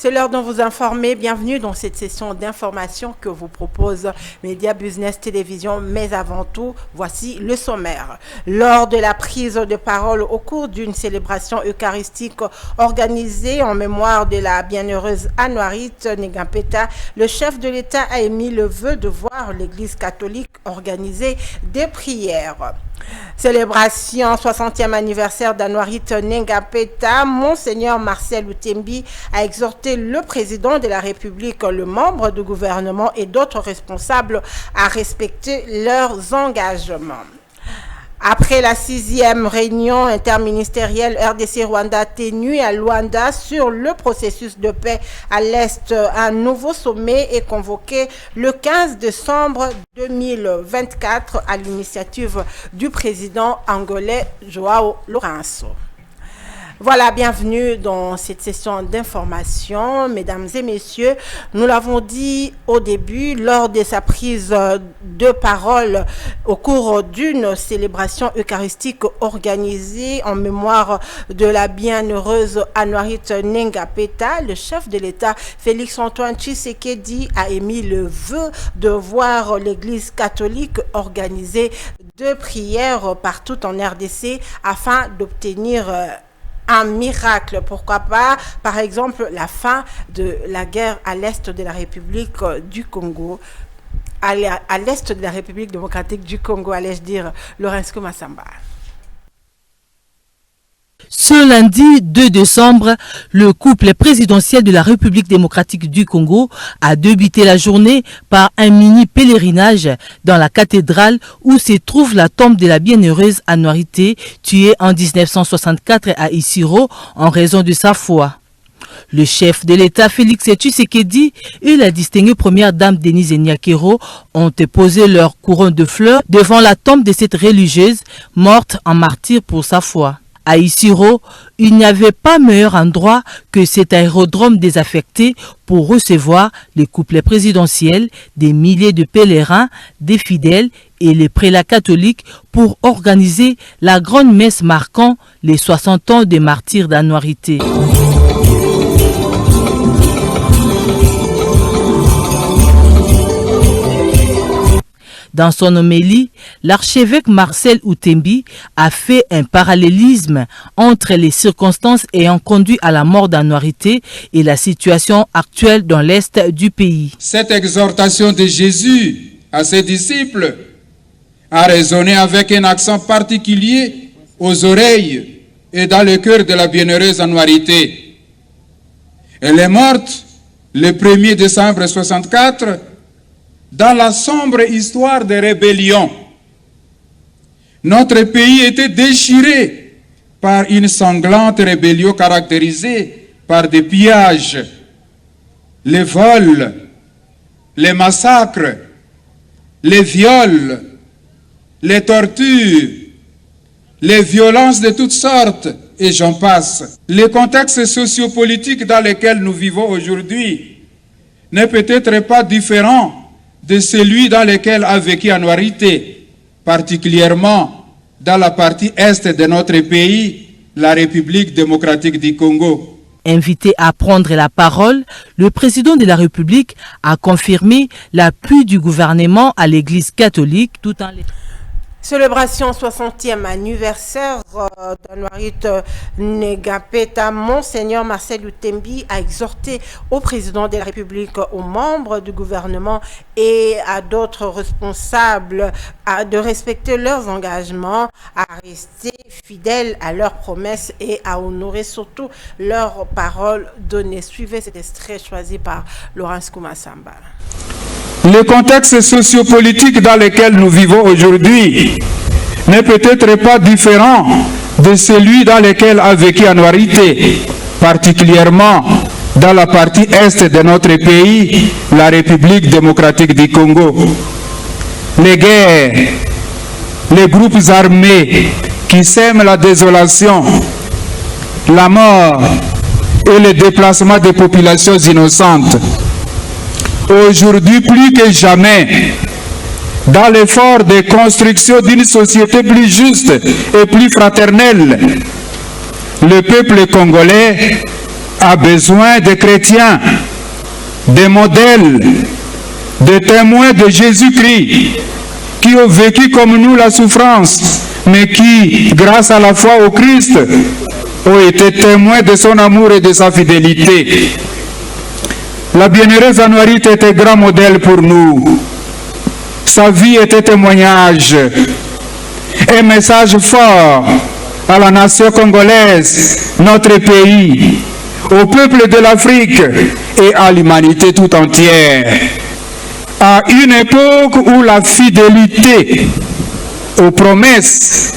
C'est l'heure de vous informer. Bienvenue dans cette session d'information que vous propose Média Business Télévision. Mais avant tout, voici le sommaire. Lors de la prise de parole au cours d'une célébration eucharistique organisée en mémoire de la bienheureuse Anouarit Negampeta, le chef de l'État a émis le vœu de voir l'Église catholique organiser des prières. Célébration 60e anniversaire d'Anouarit Negampeta, Monseigneur Marcel Utembi a exhorté le président de la République, le membre du gouvernement et d'autres responsables à respecter leurs engagements. Après la 6e réunion interministérielle RDC-Rwanda tenue à Luanda sur le processus de paix à l'Est, un nouveau sommet est convoqué le 15 décembre 2024 à l'initiative du président angolais Joao Lourenço. Voilà, bienvenue dans cette session d'information, mesdames et messieurs. Nous l'avons dit au début, lors de sa prise de parole au cours d'une célébration eucharistique organisée en mémoire de la bienheureuse Anouarit Negampeta, le chef de l'État, Félix-Antoine Tshisekedi, a émis le vœu de voir l'Église catholique organiser deux prières partout en RDC afin d'obtenir un miracle, pourquoi pas, par exemple, la fin de la guerre à l'est de la République du Congo, à l'est de la République démocratique du Congo, allais-je dire, Lourenço Massamba. Ce lundi 2 décembre, le couple présidentiel de la République démocratique du Congo a débuté la journée par un mini pèlerinage dans la cathédrale où se trouve la tombe de la bienheureuse Anouarit, tuée en 1964 à Isiro en raison de sa foi. Le chef de l'État, Félix Tshisekedi, et la distinguée première dame Denise Nyakero ont posé leur couronne de fleurs devant la tombe de cette religieuse morte en martyr pour sa foi. À Isiro, il n'y avait pas meilleur endroit que cet aérodrome désaffecté pour recevoir les couplets présidentiels, des milliers de pèlerins, des fidèles et les prélats catholiques pour organiser la grande messe marquant les 60 ans des martyrs d'Anouarit. Dans son homélie, l'archevêque Marcel Utembi a fait un parallélisme entre les circonstances ayant conduit à la mort d'Anouarit et la situation actuelle dans l'est du pays. Cette exhortation de Jésus à ses disciples a résonné avec un accent particulier aux oreilles et dans le cœur de la bienheureuse Anouarit. Elle est morte le 1er décembre 1964 dans la sombre histoire des rébellions. Notre pays était déchiré par une sanglante rébellion caractérisée par des pillages, les vols, les massacres, les viols, les tortures, les violences de toutes sortes, et j'en passe. Le contexte sociopolitique dans lequel nous vivons aujourd'hui n'est peut-être pas différent de celui dans lequel a vécu Anouarit, particulièrement dans la partie est de notre pays, la République démocratique du Congo. Invité à prendre la parole, le président de la République a confirmé l'appui du gouvernement à l'Église catholique tout en les... Célébration 60e anniversaire d'Anouarit Negampeta, Monseigneur Marcel Utembi a exhorté au président de la République, aux membres du gouvernement et à d'autres responsables de respecter leurs engagements, à rester fidèles à leurs promesses et à honorer surtout leurs paroles données. Suivez cet extrait choisi par Lourenço Massamba. Le contexte sociopolitique dans lequel nous vivons aujourd'hui n'est peut-être pas différent de celui dans lequel a vécu Anouarit, particulièrement dans la partie est de notre pays, la République démocratique du Congo. Les guerres, les groupes armés qui sèment la désolation, la mort et le déplacement des populations innocentes. Aujourd'hui, plus que jamais, dans l'effort de construction d'une société plus juste et plus fraternelle, le peuple congolais a besoin des chrétiens, des modèles, des témoins de Jésus-Christ qui ont vécu comme nous la souffrance, mais qui, grâce à la foi au Christ, ont été témoins de son amour et de sa fidélité. La bienheureuse Anouarit était grand modèle pour nous. Sa vie était témoignage, un message fort à la nation congolaise, notre pays, au peuple de l'Afrique et à l'humanité tout entière. À une époque où la fidélité aux promesses,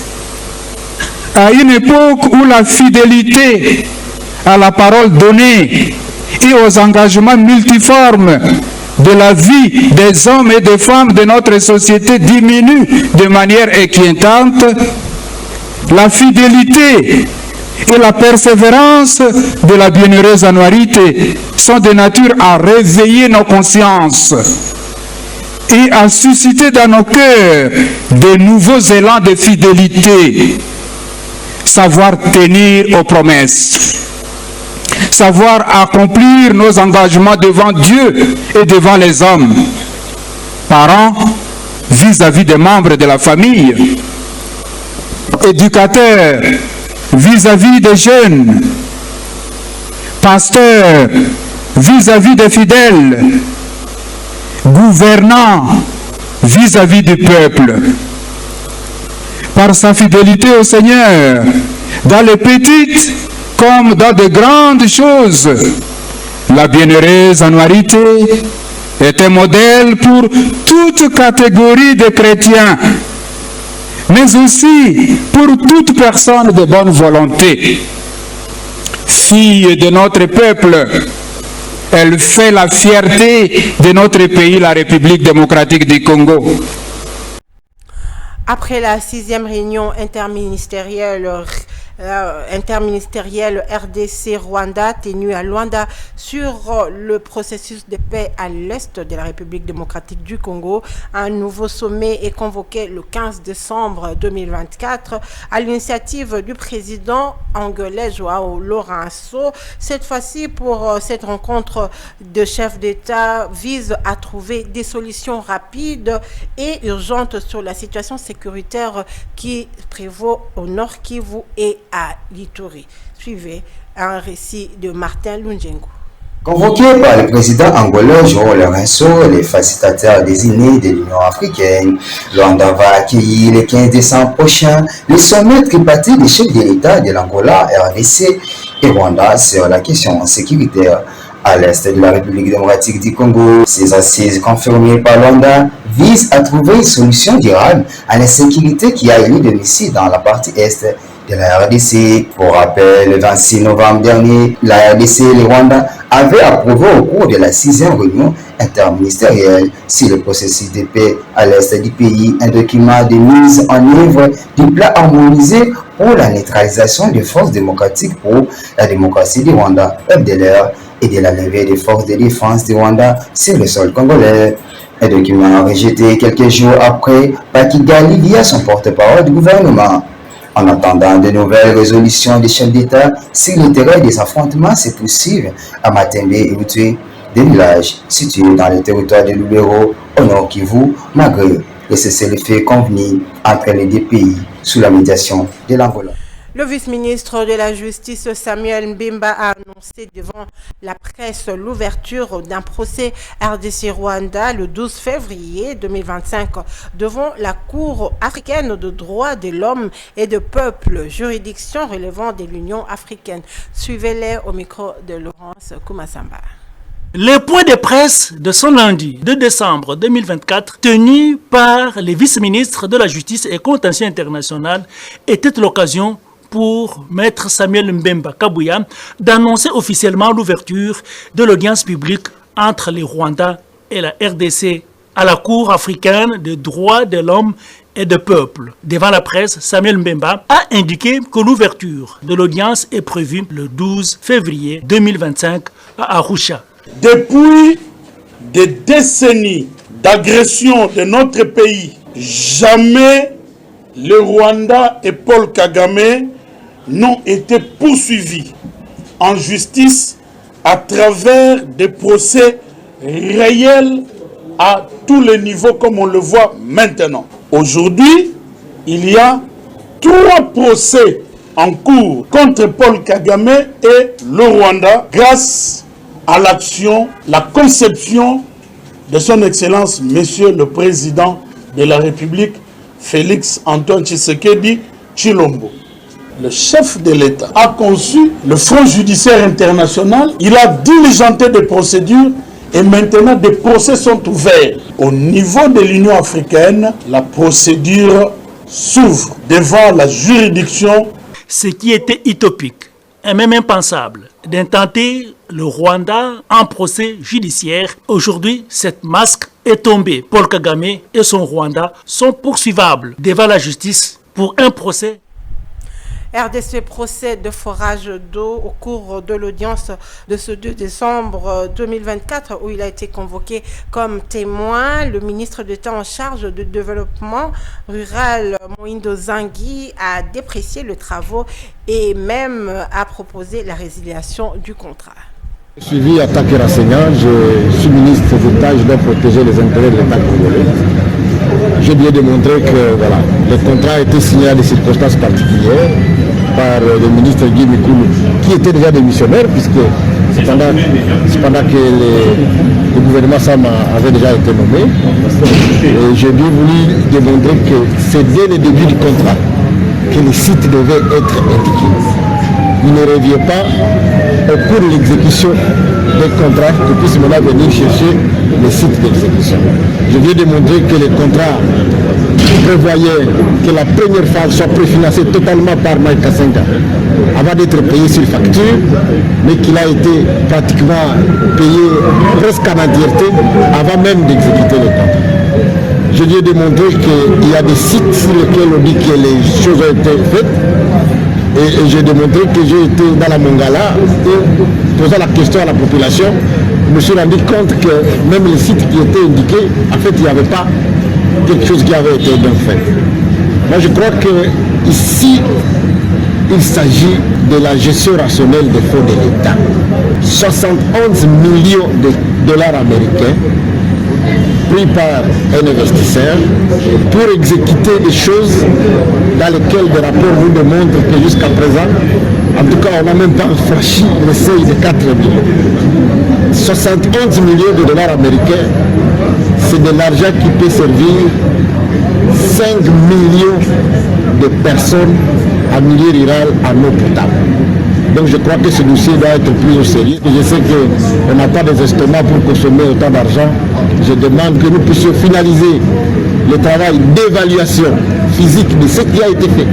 à une époque où la fidélité à la parole donnée et aux engagements multiformes de la vie des hommes et des femmes de notre société diminue de manière inquiétante, la fidélité et la persévérance de la bienheureuse Anouarit sont de nature à réveiller nos consciences et à susciter dans nos cœurs de nouveaux élans de fidélité, savoir tenir aux promesses, savoir accomplir nos engagements devant Dieu et devant les hommes, parents vis-à-vis des membres de la famille, éducateurs vis-à-vis des jeunes, pasteurs vis-à-vis des fidèles, gouvernants vis-à-vis du peuple. Par sa fidélité au Seigneur, dans les petites comme dans de grandes choses, la bienheureuse Anouarit est un modèle pour toute catégorie de chrétiens, mais aussi pour toute personne de bonne volonté. Fille de notre peuple, elle fait la fierté de notre pays, la République démocratique du Congo. Après la 6e réunion interministérielle RDC-Rwanda tenue à Luanda sur le processus de paix à l'est de la République démocratique du Congo, un nouveau sommet est convoqué le 15 décembre 2024 à l'initiative du président angolais João Lourenço. Cette fois-ci, pour cette rencontre de chefs d'État, vise à trouver des solutions rapides et urgentes sur la situation sécuritaire qui prévaut au Nord Kivu et à l'Ituri. Suivez un récit de Martin Lunjengu. Convoqué par le président angolais João Lourenço, les facilitateurs désignés de l'Union africaine, Luanda va accueillir le 15 décembre prochain le sommet tripartite des chefs de l'État de l'Angola, RDC et Rwanda sur la question sécuritaire à l'est de la République démocratique du Congo. Ces assises confirmées par Luanda visent à trouver une solution durable à l'insécurité qui a élu domicile dans la partie est de la RDC. Pour rappel, le 26 novembre dernier, la RDC et le Rwanda avaient approuvé au cours de la 6e réunion interministérielle sur le processus de paix à l'est du pays un document de mise en œuvre du plan harmonisé pour la neutralisation des forces démocratiques pour la démocratie du Rwanda, FDLR, et de la levée des forces de défense du Rwanda sur le sol congolais. Un document rejeté quelques jours après par Kigali via son porte-parole du gouvernement. En attendant de nouvelles résolutions des chefs d'État, si le terrain des affrontements se poursuivent à Matembe et Utwe, des villages situés dans le territoire de Lubero, au nord Kivu, malgré le cessez-le-feu convenu entre les deux pays sous la médiation de l'Angola. Le vice-ministre de la Justice Samuel Mbemba a annoncé devant la presse l'ouverture d'un procès RDC-Rwanda le 12 février 2025 devant la Cour africaine de droits de l'homme et de peuple, juridiction relevant de l'Union africaine. Suivez-les au micro de Laurence Kumasamba. Le point de presse de ce lundi 2 décembre 2024, tenu par les vice-ministres de la Justice et Contentieux international, était l'occasion pour Maître Samuel Mbemba Kabouya d'annoncer officiellement l'ouverture de l'audience publique entre les Rwandais et la RDC à la Cour africaine des droits de l'homme et du peuple. Devant la presse, Samuel Mbemba a indiqué que l'ouverture de l'audience est prévue le 12 février 2025 à Arusha. Depuis des décennies d'agression de notre pays, jamais le Rwanda et Paul Kagame n'ont été poursuivis en justice à travers des procès réels à tous les niveaux comme on le voit maintenant. Aujourd'hui, il y a 3 procès en cours contre Paul Kagame et le Rwanda grâce à l'action, la conception de son Excellence, Monsieur le Président de la République, Félix Antoine Tshisekedi Tshilombo. Le chef de l'État a conçu le Front judiciaire international, il a diligenté des procédures et maintenant des procès sont ouverts. Au niveau de l'Union africaine, la procédure s'ouvre devant la juridiction. Ce qui était utopique et même impensable d'intenter le Rwanda en procès judiciaire, aujourd'hui cette masque est tombée. Paul Kagame et son Rwanda sont poursuivables devant la justice pour un procès. RDC procès de forage d'eau au cours de l'audience de ce 2 décembre 2024 où il a été convoqué comme témoin. Le ministre d'État en charge du développement rural, Moïndo Zangui, a déprécié les travaux et même a proposé la résiliation du contrat. Suivi attaque et renseignement, je suis ministre d'État, je dois protéger les intérêts de l'État congolais. J'ai bien démontré que voilà, le contrat a été signé à des circonstances particulières par le ministre Guy Mikulu, qui était déjà démissionnaire, puisque c'est pendant que le gouvernement Sama avait déjà été nommé. Et j'ai bien voulu démontrer que c'est dès le début du contrat que les sites devaient être indiqués. Il ne revient pas au cours de l'exécution des contrats que puisse maintenant venir chercher les sites d'exécution. Je viens de montrer que les contrats prévoyaient que la première phase soit préfinancée totalement par Mike Kassenga avant d'être payé sur facture, mais qu'il a été pratiquement payé presque en entièreté avant même d'exécuter le contrat. Je viens de montrer qu'il y a des sites sur lesquels on dit que les choses ont été faites. Et j'ai démontré que j'ai été dans la Mongala et posant la question à la population, je me suis rendu compte que même les sites qui étaient indiqués, en fait, il n'y avait pas quelque chose qui avait été bien fait. Moi, je crois que ici, il s'agit de la gestion rationnelle des fonds de l'État. 71 millions de dollars américains pris par un investisseur pour exécuter des choses dans lesquelles des rapports nous démontrent que jusqu'à présent, en tout cas, on n'a même pas franchi le seuil de 4 millions. 71 millions de dollars américains, c'est de l'argent qui peut servir 5 millions de personnes en milieu rural en eau potable. Donc je crois que ce dossier doit être plus au sérieux. Je sais qu'on n'a pas des instruments pour consommer autant d'argent. Je demande que nous puissions finaliser le travail d'évaluation physique de ce qui a été fait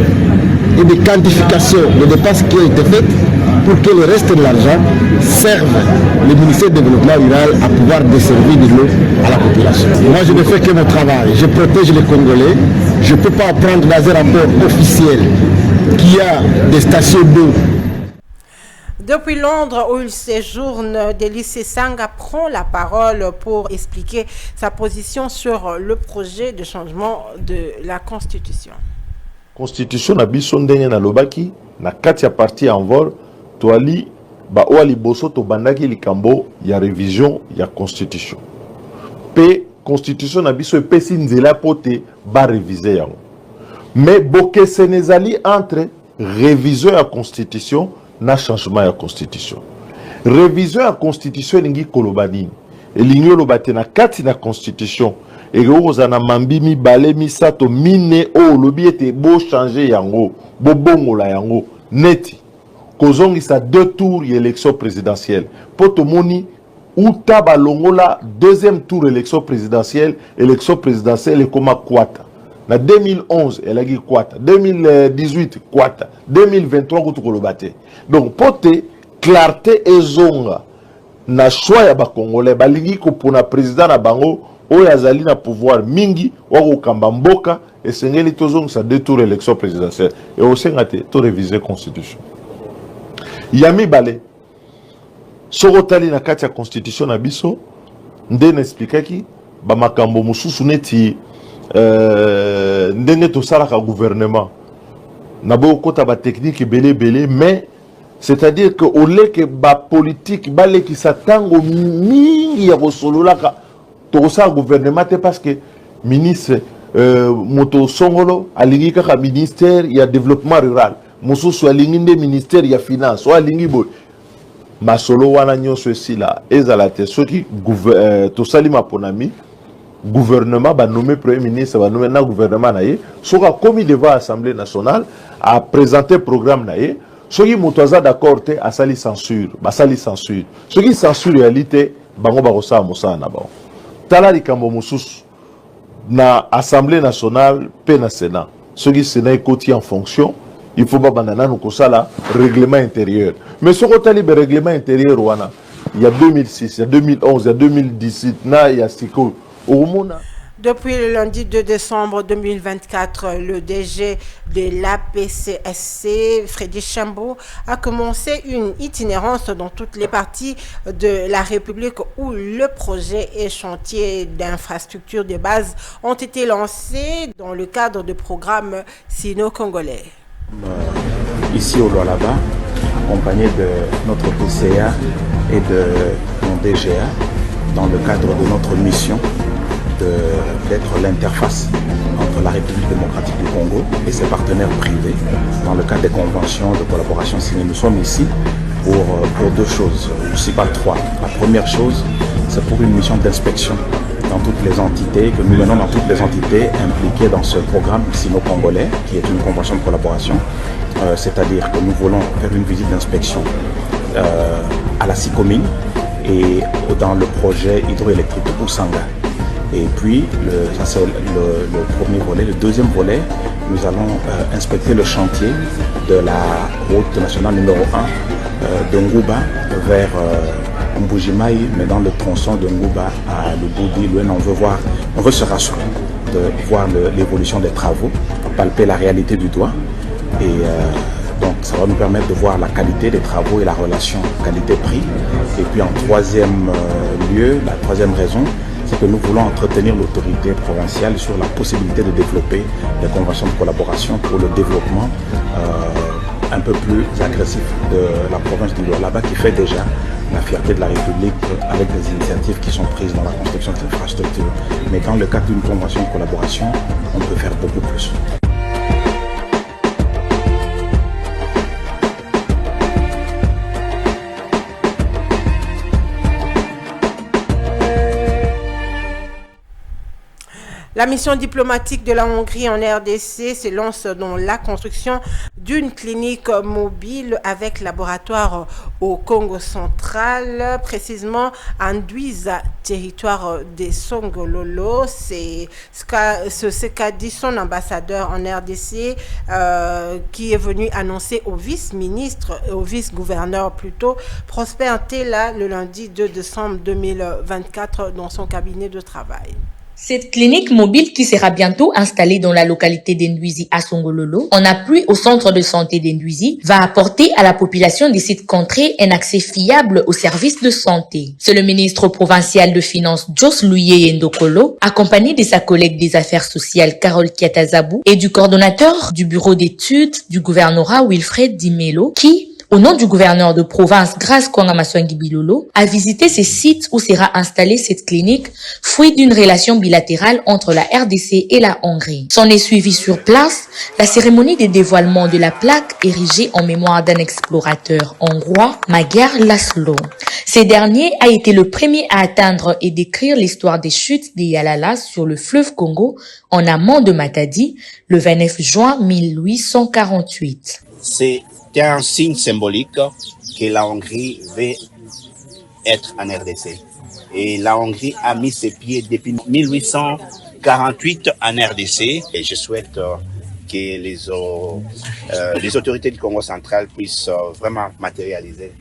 et de quantification des dépenses qui ont été faites pour que le reste de l'argent serve le ministère du Développement rural à pouvoir desservir de l'eau à la population. Moi, je ne fais que mon travail. Je protège les Congolais. Je ne peux pas apprendre dans un rapport officiel qu'il y a des stations d'eau. Depuis Londres, où il séjourne, Delis Sanga prend la parole pour expliquer sa position sur le projet de changement de la Constitution. Constitution na biso ndenge na lobaki na kati ya parti en vol toali ba oali boso to bandaki likambo ya révision ya Constitution. Pe Constitution na biso epesi nzela pote ba réviser yango. Mais boke senezali entre révision ya Constitution na changement ya Constitution. Révision ya Constitution lingi kolobani. Elingi lobate na kati na Constitution. Et na mambi mi bale mi sato mine o lobi ete bo changer yango, bo bongola yango neti. Kozongi sa 2 tours élection présidentielle. Poto moni uta balongola deuxième tour élection présidentielle et koma kwata. Na 2011 elle a dit kwata, 2018 kwata, 2023 kutu kolobate. Donc pote clarté ezonga na choix ya ba congolais balingi ko pona président na bango oyo azali na pouvoir mingi wako kamba mboka esengeli tozongisa 2 tours élection présidentielle et osenga te to réviser constitution. Yami bale sokotali na kati ya constitution na biso nde na expliquaki ba makambo mususu neti ndenge to salaka gouvernement na bo kota ba technique belé mais C'est-à-dire que au lieu que ba politique balé qui s'attend au mingi ya solola ka to ça gouvernement parce que ministre moto songolo alingi ka ministère ya développement rural mususu alingi nde ministère ya finance o alingi bo masolo wana nyonso esila ezala te soki to salima ponami gouvernement ba nommé premier ministre ba nommé na gouvernement na ye soka commis devant assemblée nationale a présenter programme na ye soki moto aza d'accord te asali censure basali censure soki censure réalité bango ba kosa mosala na bango tala likambo mususu na assemblée nationale pe na sénat soki sénat ekoti en fonction il faut pas banana nous kosala règlement intérieur mais ce que le règlement intérieur wana il y a 2006 il y a 2011 il y a 2018 na il y a siko au monde. Depuis le lundi 2 décembre 2024, le DG de l'APCSC, Freddy Chambaud, a commencé une itinérance dans toutes les parties de la République où le projet et chantier d'infrastructures de base ont été lancés dans le cadre du programme sino-congolais. Ici au Lualaba, accompagné de notre PCA et de mon DGA, dans le cadre de notre mission d'être l'interface entre la République démocratique du Congo et ses partenaires privés dans le cadre des conventions de collaboration signées. Nous sommes ici pour deux choses, aussi pas trois. La première chose, c'est pour une mission d'inspection dans toutes les entités, que nous menons dans toutes les entités impliquées dans ce programme sino-congolais, qui est une convention de collaboration, c'est-à-dire que nous voulons faire une visite d'inspection à la SICOMINE et dans le projet hydroélectrique de Poussanga. Et puis, ça c'est le premier volet. Le deuxième volet, nous allons inspecter le chantier de la route nationale numéro 1 de Ngouba vers Mbujimaï, mais dans le tronçon de Ngouba à Luboudi. On veut se rassurer de voir l'évolution des travaux, palper la réalité du doigt. Et donc, ça va nous permettre de voir la qualité des travaux et la relation qualité-prix. Et puis, en troisième lieu, la troisième raison, c'est que nous voulons entretenir l'autorité provinciale sur la possibilité de développer des conventions de collaboration pour le développement un peu plus agressif de la province du Lualaba, qui fait déjà la fierté de la République avec des initiatives qui sont prises dans la construction des infrastructures. Mais dans le cadre d'une convention de collaboration, on peut faire beaucoup plus. La mission diplomatique de la Hongrie en RDC se lance dans la construction d'une clinique mobile avec laboratoire au Congo central, précisément en Ndwiza, territoire des Songololo. C'est ce qu'a dit son ambassadeur en RDC qui est venu annoncer au vice-ministre, au vice-gouverneur plutôt, Prosper Ntela, le lundi 2 décembre 2024 dans son cabinet de travail. Cette clinique mobile qui sera bientôt installée dans la localité d'Ndwizi à Songololo, en appui au centre de santé d'Ndwizi, va apporter à la population de cette contrée un accès fiable aux services de santé. C'est le ministre provincial de Finances Jos Luye Ndokolo, accompagné de sa collègue des Affaires sociales Carole Kiatazabou et du coordonnateur du bureau d'études du gouvernorat Wilfred Dimelo, qui, au nom du gouverneur de province Grace Kwangamaswangi Bilolo, a visité ces sites où sera installée cette clinique, fruit d'une relation bilatérale entre la RDC et la Hongrie. S'en est suivi sur place la cérémonie de dévoilement de la plaque érigée en mémoire d'un explorateur hongrois, Magyar Laszlo. Ce dernier a été le premier à atteindre et décrire l'histoire des chutes des Yalala sur le fleuve Congo en amont de Matadi, le 29 juin 1848. C'est un signe symbolique que la Hongrie veut être en RDC. Et la Hongrie a mis ses pieds depuis 1848 en RDC. Et je souhaite que les autorités du Congo central puissent vraiment matérialiser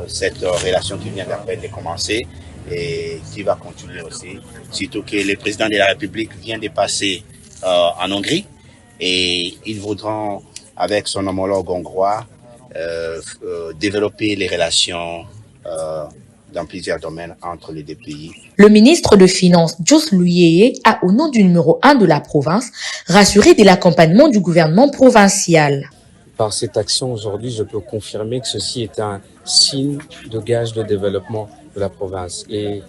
cette relation qui vient d'à peine de commencer et qui va continuer aussi. Surtout que le président de la République vient de passer en Hongrie et ils voudront, avec son homologue hongrois, développer les relations dans plusieurs domaines entre les deux pays. Le ministre de Finances, Jos Luye, a, au nom du numéro 1 de la province, rassuré de l'accompagnement du gouvernement provincial. par cette action aujourd'hui, je peux confirmer que ceci est un signe de gage de développement de la province. Et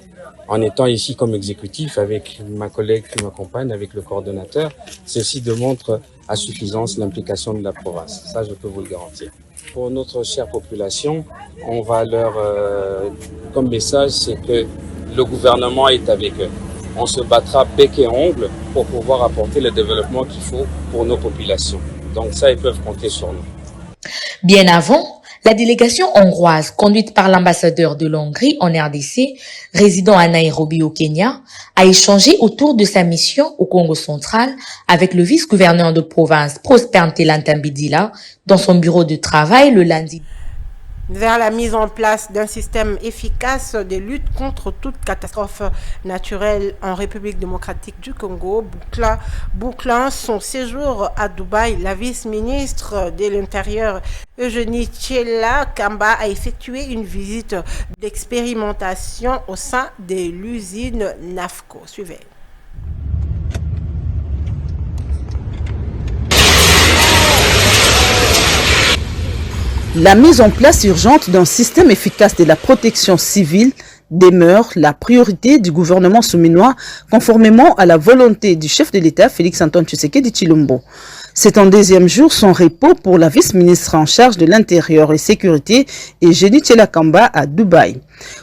en étant ici comme exécutif avec ma collègue qui m'accompagne, avec le coordonnateur, ceci démontre à suffisance l'implication de la province. Ça, je peux vous le garantir. Pour notre chère population, on va leur, comme message, c'est que le gouvernement est avec eux. On se battra bec et ongle pour pouvoir apporter le développement qu'il faut pour nos populations. Donc ça, ils peuvent compter sur nous. Bien avant, la délégation hongroise, conduite par l'ambassadeur de l'Hongrie en RDC, résidant à Nairobi au Kenya, a échangé autour de sa mission au Congo central avec le vice-gouverneur de province Prosper Ntelantambidila dans son bureau de travail le lundi. Vers la mise en place d'un système efficace de lutte contre toute catastrophe naturelle en République démocratique du Congo, bouclant son séjour à Dubaï, la vice-ministre de l'Intérieur Eugénie Tchela Kamba a effectué une visite d'expérimentation au sein de l'usine NAFCO. Suivez. La mise en place urgente d'un système efficace de la protection civile demeure la priorité du gouvernement souminois, conformément à la volonté du chef de l'État, Félix-Antoine Tshisekedi Tshilombo. C'est en deuxième jour son repos pour la vice-ministre en charge de l'Intérieur et Sécurité, Eugénie Tchela Kamba, à Dubaï.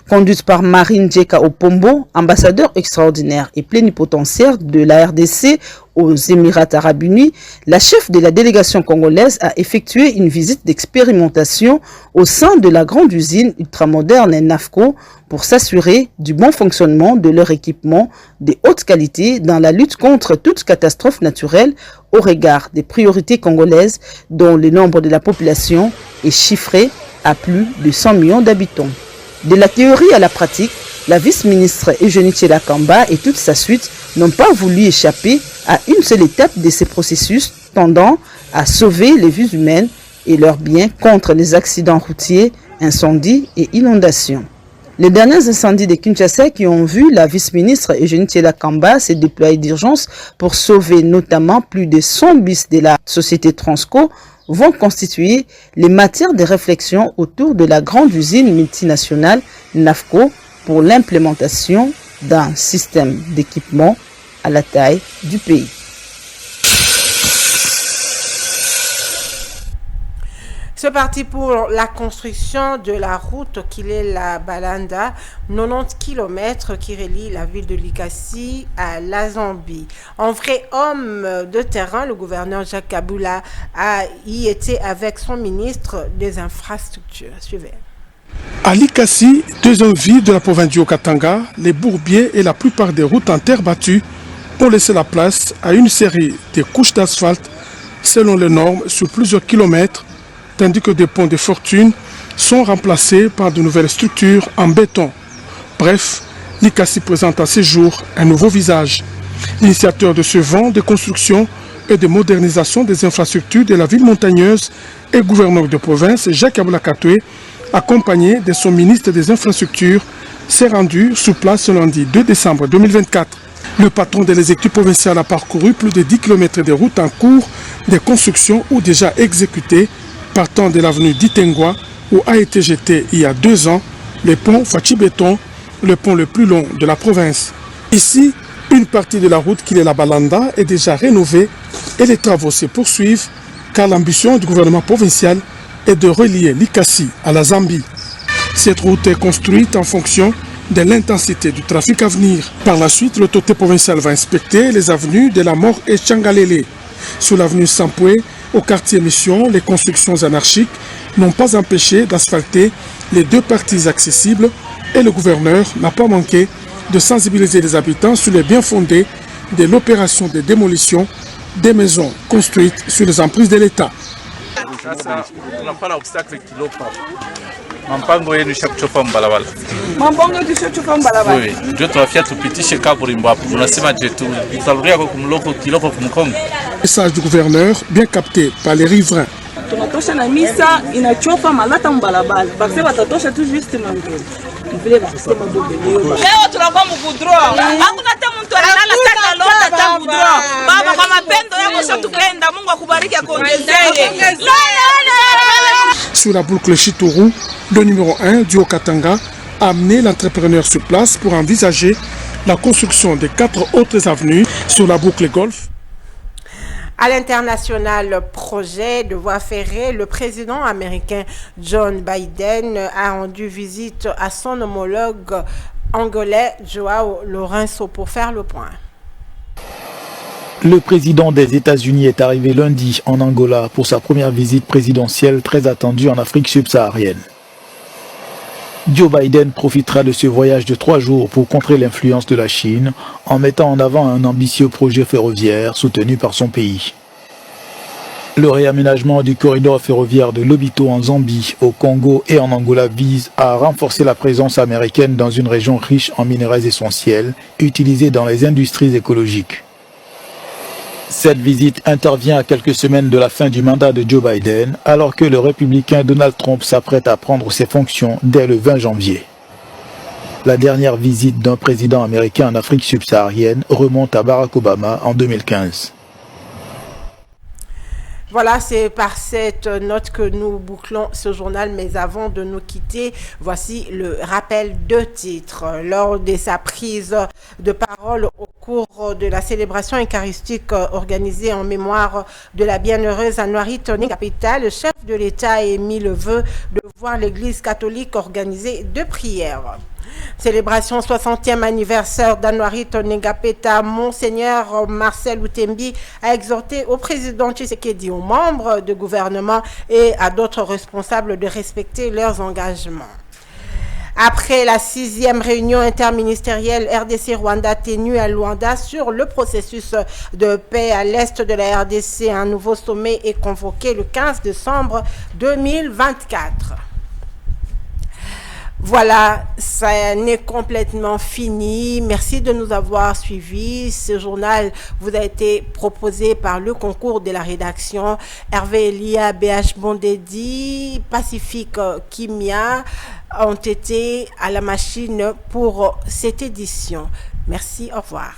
Conduite par Marine Djeka Opombo, ambassadeur extraordinaire et plénipotentiaire de la RDC aux Émirats Arabes Unis, la chef de la délégation congolaise a effectué une visite d'expérimentation au sein de la grande usine ultramoderne NAFCO pour s'assurer du bon fonctionnement de leur équipement de haute qualité dans la lutte contre toute catastrophe naturelle au regard des priorités congolaises dont le nombre de la population est chiffré à plus de 100 millions d'habitants. De la théorie à la pratique, la vice-ministre Eugénie Tchela Kamba et toute sa suite n'ont pas voulu échapper à une seule étape de ces processus tendant à sauver les vies humaines et leurs biens contre les accidents routiers, incendies et inondations. Les derniers incendies de Kinshasa qui ont vu la vice-ministre Eugénie Tchela Kamba se déployer d'urgence pour sauver notamment plus de 100 bus de la société Transco vont constituer les matières de réflexion autour de la grande usine multinationale NAFCO pour l'implémentation d'un système d'équipement à la taille du pays. C'est parti pour la construction de la route qui est la Balanda, 90 km qui relie la ville de Likasi à la Zambie. En vrai homme de terrain, le gouverneur Jacques Kabula a y été avec son ministre des Infrastructures. Suivez. À Likasi, deuxième ville de la province du Haut-Katanga, les bourbiers et la plupart des routes en terre battue ont laissé la place à une série de couches d'asphalte selon les normes sur plusieurs kilomètres, tandis que des ponts de fortune sont remplacés par de nouvelles structures en béton. Bref, Likasi présente à ce jour un nouveau visage. L'initiateur de ce vent de construction et de modernisation des infrastructures de la ville montagneuse et gouverneur de province, Jacques Kabula Katoué, accompagné de son ministre des Infrastructures, s'est rendu sur place ce lundi 2 décembre 2024. Le patron de l'exécutif provincial a parcouru plus de 10 km de routes en cours de construction ou déjà exécutées, partant de l'avenue d'Itengwa, où a été jeté il y a 2 ans le pont Fachi-Béton, le pont le plus long de la province. Ici, une partie de la route qui est la Balanda est déjà rénovée et les travaux se poursuivent car l'ambition du gouvernement provincial est de relier Likasi à la Zambie. Cette route est construite en fonction de l'intensité du trafic à venir. Par la suite, l'autorité provinciale va inspecter les avenues de la Mort et Changalele. Sur l'avenue Sampoué, au quartier Mission, les constructions anarchiques n'ont pas empêché d'asphalter les 2 parties accessibles et le gouverneur n'a pas manqué de sensibiliser les habitants sur les bien fondés de l'opération de démolition des maisons construites sur les emprises de l'État. Mampango yenu shakuchopa mbalabala. Mampango yetu shakuchopa mbalabala. Oui, ndio tunafia tupitishe kaburimbo hapo. Tunasema je tutarudia kwa kumloko kiloko kumkongo. Message du gouverneur bien capté par les riverains. Tunatosha na misa inachopa malata mbalabala. Bakse batatosha tu juste mangelo. Vile bakisema bobe. Leo tunakuwa mkudro. Hakuna hata mtu analala tata lota Baba, kwa mapendo yako shatupenda, Mungu akubariki akuongezee. Sur la boucle Chitourou, le numéro 1 du Haut-Katanga a amené l'entrepreneur sur place pour envisager la construction de 4 autres avenues sur la boucle Golfe. À l'international projet de voie ferrée, le président américain John Biden a rendu visite à son homologue angolais Joao Lourenço pour faire le point. Le président des États-Unis est arrivé lundi en Angola pour sa première visite présidentielle très attendue en Afrique subsaharienne. Joe Biden profitera de ce voyage de 3 jours pour contrer l'influence de la Chine en mettant en avant un ambitieux projet ferroviaire soutenu par son pays. Le réaménagement du corridor ferroviaire de Lobito en Zambie, au Congo et en Angola vise à renforcer la présence américaine dans une région riche en minerais essentiels utilisés dans les industries écologiques. Cette visite intervient à quelques semaines de la fin du mandat de Joe Biden, alors que le républicain Donald Trump s'apprête à prendre ses fonctions dès le 20 janvier. La dernière visite d'un président américain en Afrique subsaharienne remonte à Barack Obama en 2015. Voilà, c'est par cette note que nous bouclons ce journal, mais avant de nous quitter, voici le rappel de titres. Lors de sa prise de parole au cours de la célébration eucharistique organisée en mémoire de la bienheureuse Anouarit Nengapeta, le chef de l'État a émis le vœu de voir l'Église catholique organiser 2 prières. Célébration 60e anniversaire d'Anouarit Nengapeta, Monseigneur Marcel Outembi a exhorté au président Tshisekedi, aux membres du gouvernement et à d'autres responsables de respecter leurs engagements. Après la 6e réunion interministérielle RDC-Rwanda tenue à Luanda sur le processus de paix à l'est de la RDC, un nouveau sommet est convoqué le 15 décembre 2024. Voilà, ça n'est complètement fini. Merci de nous avoir suivis. Ce journal vous a été proposé par le concours de la rédaction. Hervé Elia, BH Bondedi, Pacifique Kimia ont été à la machine pour cette édition. Merci, au revoir.